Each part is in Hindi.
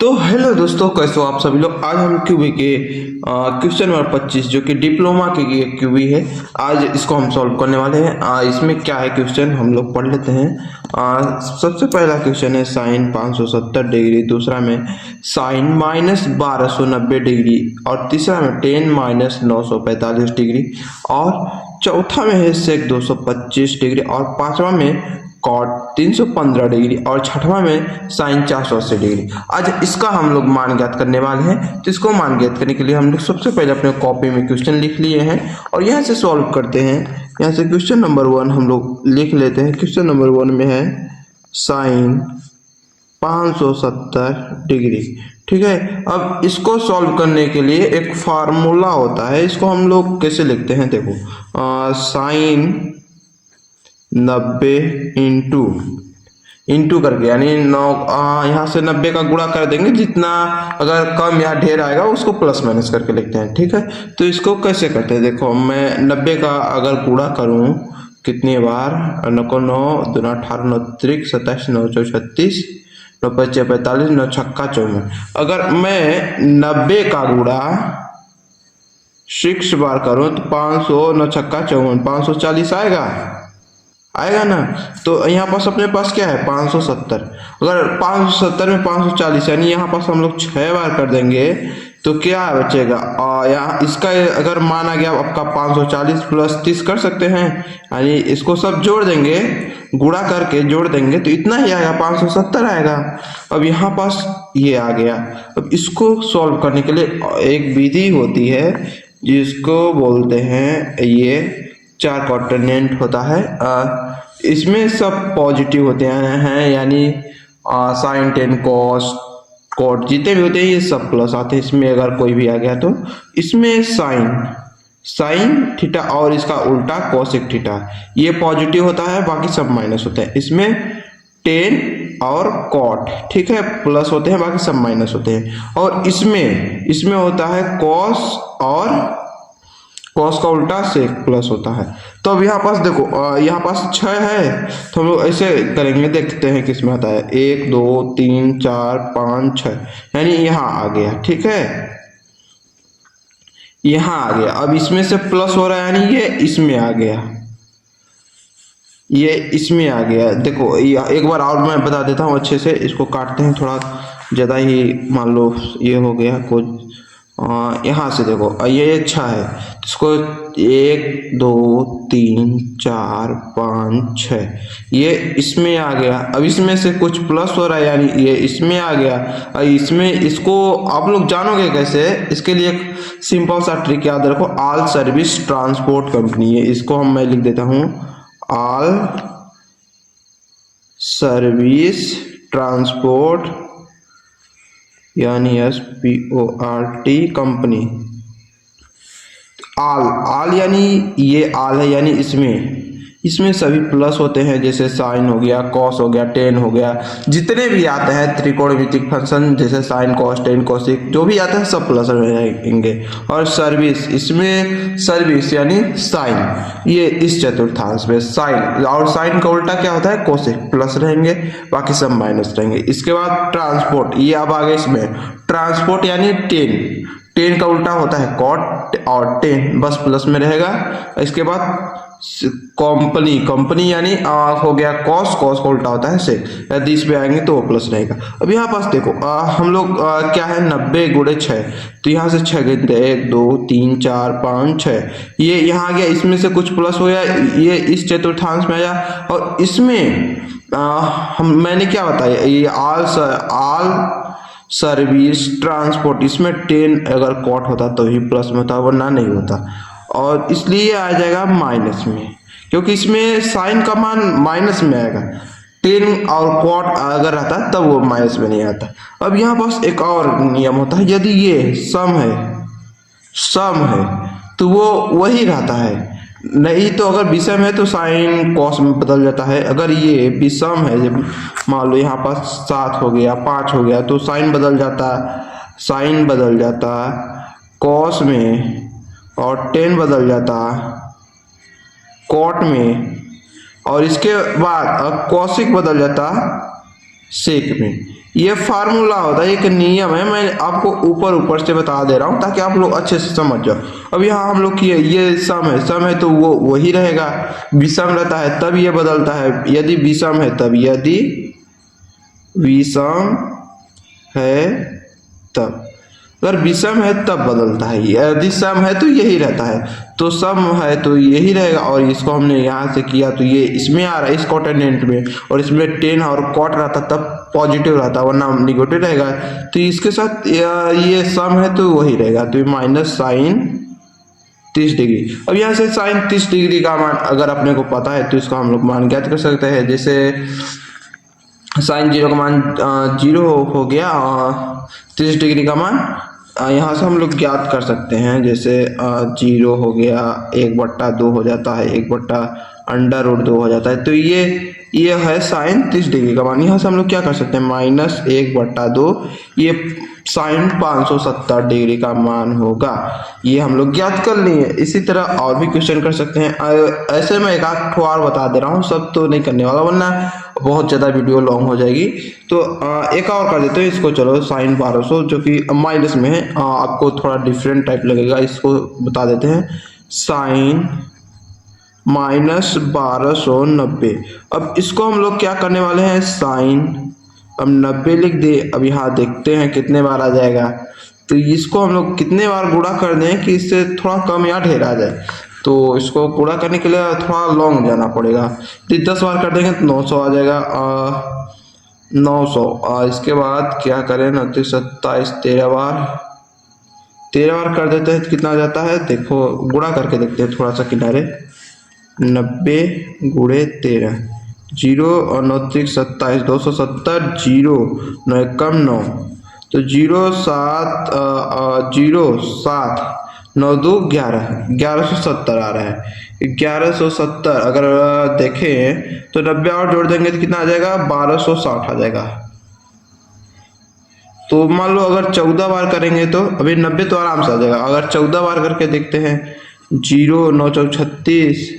तो हेलो दोस्तों, कैसे हो आप सभी लोग। आज हम क्यूबी के क्वेश्चन नंबर 25 जो कि डिप्लोमा की क्यूबी है, आज इसको हम सॉल्व करने वाले हैं। इसमें क्या है क्वेश्चन हम लोग पढ़ लेते हैं। सबसे पहला क्वेश्चन है साइन 570 डिग्री, दूसरा में साइन -1290 डिग्री, और तीसरा में टेन -945 डिग्री, और चौथा में है सेक 225 डिग्री, और पांचवा में कॉट 315 डिग्री, और छठवां में साइन 480 डिग्री। आज इसका हम लोग मान ज्ञात करने वाले हैं। तो इसको मान ज्ञात करने के लिए हम लोग सबसे पहले अपने कॉपी में क्वेश्चन लिख लिए हैं और यहाँ से सॉल्व करते हैं। यहाँ से क्वेश्चन नंबर 1 हम लोग लिख लेते हैं। क्वेश्चन नंबर 1 में है साइन 570 डिग्री। ठीक है, अब इसको सॉल्व करने के लिए एक फार्मूला होता है। इसको हम लोग कैसे लिखते हैं, देखो साइन 90 इंटू करके, यानी 9 यहाँ से 90 का गुणा कर देंगे। जितना अगर कम या ढेर आएगा उसको प्लस माइनस करके लिखते हैं। ठीक है, तो इसको कैसे करते हैं, देखो मैं 90 का अगर गुणा करूं कितनी बार, 9 9 दूना 18 9 त्रिक 27 9 4 36 9 5 45 9 छक्का 54। अगर मैं 90 का गुणा 6 बार करूं तो 500 9 छक्का 54 540 आएगा ना। तो यहाँ पास अपने पास क्या है 570। अगर 570 में 540 यानी यहाँ पास हम लोग 6 बार कर देंगे तो क्या बचेगा। यहाँ इसका अगर माना गया आपका 540 प्लस 30 कर सकते हैं, यानी इसको सब जोड़ देंगे, गुणा करके जोड़ देंगे तो इतना ही आएगा 570 आएगा। अब यहाँ पास ये आ गया। अब इसको सॉल्व करने के लिए एक विधि होती है जिसको बोलते हैं, ये 4 क्वाड्रेंट होता है। इसमें सब पॉजिटिव होते हैं, यानी साइन 10 कॉस कॉट जितने भी होते हैं ये सब प्लस आते हैं। इसमें अगर कोई भी आ गया तो इसमें साइन थीटा और इसका उल्टा कोसेक थीटा ये पॉजिटिव होता है, बाकी सब माइनस होते हैं। इसमें 10 और कॉट ठीक है प्लस होते हैं, बाकी सब माइनस होते हैं। और इसमें होता है कॉस, और कॉस का उल्टा सेक प्लस होता है। तो अब यहाँ पास देखो, यहाँ पास 6 है तो हम लोग ऐसे करेंगे, देखते हैं किसमें आता है। 1 2 3 4 5 6, यानी यहाँ आ गया। ठीक है, यहाँ आ गया। अब इसमें से प्लस हो रहा है, यानी ये इसमें आ गया, ये इसमें आ गया। देखो एक बार और मैं बता देता हूँ अच्छे से। इसको काटते हैं, थोड़ा ज़्यादा ही मान लो ये हो गया कुछ। यहाँ से देखो ये अच्छा है, इसको 1 2 3 4 5 6 ये इसमें आ गया। अब इसमें से कुछ प्लस हो रहा है, यानी ये इसमें आ गया। और इसमें इसको आप लोग जानोगे कैसे, इसके लिए एक सिंपल सा ट्रिक याद रखो। ऑल सर्विस ट्रांसपोर्ट कंपनी है, इसको मैं लिख देता हूँ ऑल सर्विस ट्रांसपोर्ट, यानी SPORT कंपनी। आल यानी ये आल है, यानी इसमें सभी प्लस होते हैं, जैसे साइन हो गया, कॉस हो गया, टेन हो गया, जितने भी आते हैं त्रिकोणमितिक फंक्शन जैसे साइन कॉस टेन कोसेक जो भी आता है सब प्लस रहेंगे। और सर्विस, इसमें सर्विस यानी साइन, ये इस चतुर्थांश में साइन, और साइन का उल्टा क्या होता है कोसेक, प्लस रहेंगे, बाकी सब माइनस रहेंगे। इसके बाद ट्रांसपोर्ट, ये अब आगे इसमें ट्रांसपोर्ट यानी 10 का उल्टा होता है कॉट, और 10 बस प्लस में रहेगा। इसके बाद कंपनी यानी हो गया कॉस का उल्टा होता है सेक, यदि इसमें आएंगे तो वो प्लस रहेगा। अब यहाँ पास देखो हम लोग क्या है 90 गुणे 6, तो यहाँ से 6 गिनते 1 2 3 4 5 6, ये यहाँ आ गया। इसमें से कुछ प्लस हो गया, ये इस चतुर्थांश में आया। और इसमें मैंने क्या बताया, ये ऑल सर्विस ट्रांसपोर्ट, इसमें 10 अगर कॉट होता तो ही प्लस में होता, वरना नहीं होता। और इसलिए आ जाएगा माइनस में, क्योंकि इसमें साइन का मान माइनस में आएगा। 10 और कॉट अगर रहता तब वो माइनस में नहीं आता। अब यहाँ पास एक और नियम होता है, यदि ये सम है तो वो वही रहता है, नहीं तो अगर विषम है तो साइन कॉस में बदल जाता है। अगर ये विषम है, जब मान लो यहाँ पास 7 हो गया 5 हो गया तो साइन बदल जाता कॉस में, और 10 बदल जाता कॉट में, और इसके बाद कॉसिक बदल जाता सेक में। ये फार्मूला होता है, एक नियम है, मैं आपको ऊपर ऊपर से बता दे रहा हूँ ताकि आप लोग अच्छे से समझ जाओ। अब यहाँ हम लोग की ये सम है तो वो वही रहेगा, विषम रहता है तब ये बदलता है, यदि विषम है तब, यदि विषम है तब, अगर विषम है तब बदलता है, यदि सम है तो यही रहता है, तो सम है तो यही रहेगा। और इसको हमने यहाँ से किया तो ये इसमें आ रहा है, इस कोऑर्डिनेट में, और इसमें 10 और कॉट रहता तब पॉजिटिव रहता वरना निगेटिव रहेगा। तो इसके साथ ये सम है तो वही रहेगा, तो माइनस साइन 30 डिग्री। अब यहाँ से साइन 30 डिग्री का मान अगर अपने को पता है तो इसका हम लोग मान ज्ञात कर सकते हैं। जैसे साइन 0 का मान 0 हो गया, 30 डिग्री का मान यहाँ से हम लोग ज्ञात कर सकते हैं। जैसे 0 हो गया, 1/2 हो जाता है, 1/√2 हो जाता है, तो ये है साइन 30 डिग्री का मान। यहाँ से हम लोग क्या कर सकते हैं, माइनस 1/2, ये साइन 570 डिग्री का मान होगा, ये हम लोग ज्ञात कर लिए। इसी तरह और भी क्वेश्चन कर सकते हैं। ऐसे में एक आध ठो और बता दे रहा हूँ, सब तो नहीं करने वाला वरना बहुत ज़्यादा वीडियो लॉन्ग हो जाएगी। तो एक और कर देते हैं इसको, चलो साइन 1200 जो कि माइनस में है, आपको थोड़ा डिफरेंट टाइप लगेगा, इसको बता देते हैं साइन माइनस 1290। अब इसको हम लोग क्या करने वाले हैं, साइन, अब 90 लिख दे। अब यहाँ देखते हैं कितने बार आ जाएगा, तो इसको हम लोग कितने बार गुणा कर दें कि इससे थोड़ा कम या ढेर आ जाए। तो इसको गुणा करने के लिए थोड़ा लॉन्ग जाना पड़ेगा, तो 10 बार कर देंगे तो 900 आ जाएगा, 900। इसके बाद क्या करें, 29, 27, 13 बार कर देते हैं तो कितना आ जाता है, देखो गुणा करके देखते हैं थोड़ा सा किनारे, 90 गुणे 13, 0 और 29, 27, 270, 0 9 कम 9, तो 0 7 9 2 11, 1170 आ रहा है। 1170 अगर देखें तो 90 और जोड़ देंगे तो कितना आ जाएगा, 1260 आ जाएगा। तो मान लो अगर 14 बार करेंगे तो अभी 90 तो आराम से आ जाएगा, अगर 14 बार करके देखते हैं, 0 9 4 36,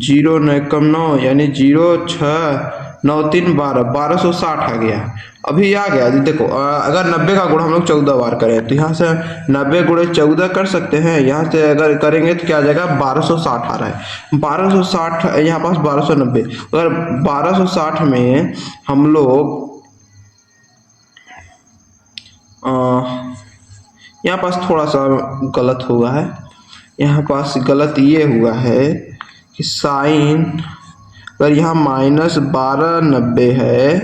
0 9 कम 9 यानी 0 6 9 3 12, 1260 आ गया। अभी आ गया, देखो अगर 90 का गुणा हम लोग 14 बार करें तो यहाँ से 90 गुणे 14 कर सकते हैं, यहाँ से अगर करेंगे तो क्या आ जाएगा, 1260 आ रहा है। 1260 यहाँ पास 1290, अगर 1260 में हम लोग यहाँ पास थोड़ा सा गलत हुआ है, यहाँ पास गलत ये हुआ है कि साइन अगर यहाँ माइनस 1290 है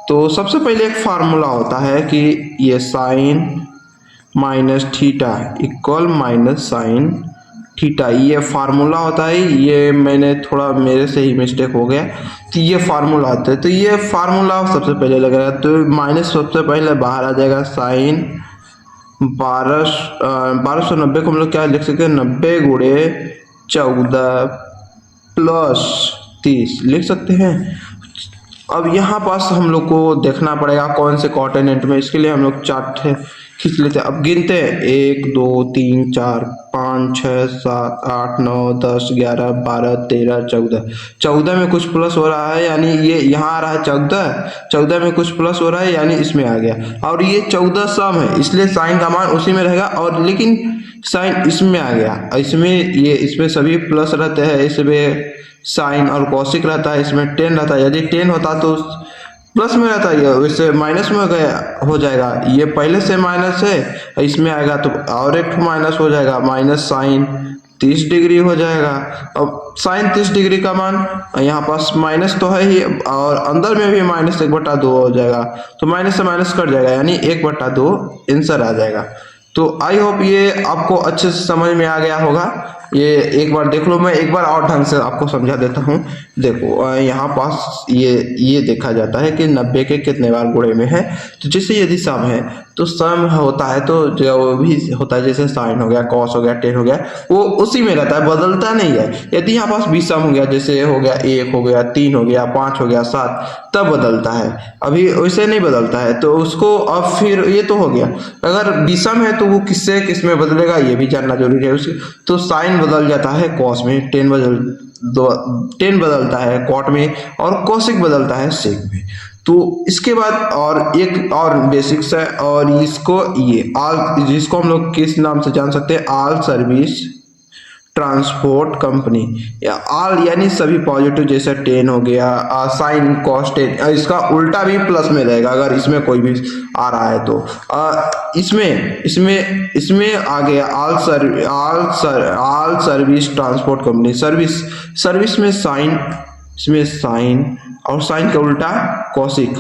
तो सबसे पहले एक फार्मूला होता है कि ये sine minus theta equal minus sine theta, ये फार्मूला होता है। ये मैंने थोड़ा मेरे से ही मिस्टेक हो गया, तो ये फार्मूला आता है, तो ये फार्मूला सबसे पहले लगेगा, तो माइनस सबसे पहले बाहर आ जाएगा, साइन 1290 को हम लोग क्या लिख सकते हैं, 90 गुणे 14 प्लस 30 लिख सकते हैं। अब यहाँ पास हम लोग को देखना पड़ेगा कौन से कोऑर्डिनेट में, इसके लिए हम लोग चार्ट खींच लेते हैं। अब गिनते हैं, 1 2 3 4 5 6 7 8 9 10 11 12 13 14, 14 में कुछ प्लस हो रहा है यानी ये यहाँ आ रहा है 14 में कुछ प्लस हो रहा है यानी इसमें आ गया, और ये 14 सम है इसलिए साइन का मान उसी में रहेगा, और लेकिन साइन इसमें आ गया, इसमें सभी प्लस रहते हैं, इसमें साइन और कॉसिक रहता है, इसमें 10 रहता है, यदि 10 होता तो प्लस में रहता है, वैसे माइनस में हो जाएगा, ये पहले से माइनस है, इसमें आएगा तो और एक माइनस हो जाएगा, माइनस साइन 30 डिग्री हो जाएगा। अब साइन 30 डिग्री का मान यहाँ पास माइनस तो है ही, और अंदर में भी माइनस 1/2 हो जाएगा, तो माइनस से माइनस कट जाएगा यानी 1/2 आंसर आ जाएगा। तो आई होप ये आपको अच्छे से समझ में आ गया होगा, ये एक बार देख लो, मैं एक बार और ढंग से आपको समझा देता हूँ। देखो यहाँ पास ये देखा जाता है कि 90 के कितने बार गुणे में है, तो जैसे यदि सम है तो सम होता है तो जो भी होता है, जैसे साइन हो गया, कॉस हो गया, टेन हो गया, वो उसी में रहता है, बदलता नहीं है। यदि यहाँ पास विषम हो गया, जैसे हो गया 1 हो गया, 3 हो गया, 5 हो गया, 7, तब बदलता है, अभी वैसे नहीं बदलता है। तो उसको अब फिर ये तो हो गया, अगर विषम है तो वो किससे किस में बदलेगा ये भी जानना जरूरी है उसके। तो साइन बदल जाता है कॉस में, 10 बदलता है कॉट में, और कोसिक बदलता है सेक में। तो इसके बाद और एक और बेसिक्स है, और इसको ये ऑल, जिसको हम लोग किस नाम से जान सकते हैं, ऑल सर्विस ट्रांसपोर्ट कंपनी, या ऑल यानी सभी पॉजिटिव, जैसे 10 हो गया, साइन कॉस 10, इसका उल्टा भी प्लस में रहेगा अगर इसमें कोई भी आ रहा है तो। इसमें इसमें इसमें आ गया all service transport company, service में साइन, इसमें साइन और साइन का उल्टा कॉसिक,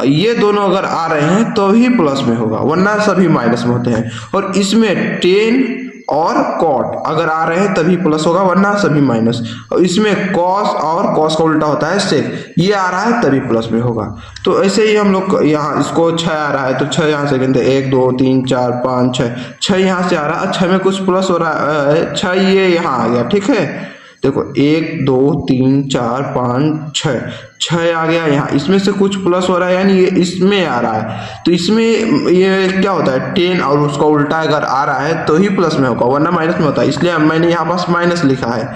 ये दोनों अगर आ रहे हैं तो ही प्लस में होगा, वरना सभी माइनस में होते हैं। और इसमें 10 और कॉट अगर आ रहे हैं तभी प्लस होगा, वरना सभी माइनस। और इसमें कॉस, और कॉस का उल्टा होता है सेक, ये आ रहा है तभी प्लस में होगा। तो ऐसे ही हम लोग यहाँ इसको 6 आ रहा है तो 6 यहाँ से गिनते, 1 2 3 4 5 6, 6 यहाँ से आ रहा है, 6 में कुछ प्लस हो रहा है, 6 ये यहाँ आ गया, ठीक है। देखो 1 2 3 4 5 6, 6 आ गया यहाँ, इसमें से कुछ प्लस हो रहा है, यानी ये इसमें आ रहा है, तो इसमें ये क्या होता है 10 और उसका उल्टा अगर आ रहा है तो ही प्लस में होगा, वरना माइनस में होता है, इसलिए मैंने यहाँ पास माइनस लिखा है।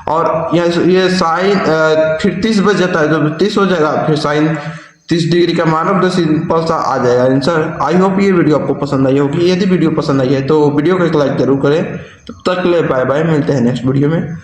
और ये साइन फिर 30 बच जाता है, तो 30 हो जाएगा, फिर साइन 30 डिग्री का मानव, तो सिंपल सा आ जाएगा आंसर। आई होप ये वीडियो आपको पसंद आई होगी, यदि वीडियो पसंद आई है तो वीडियो को एक लाइक जरूर करें। तब तक के लिए बाय बाय, मिलते हैं नेक्स्ट वीडियो में।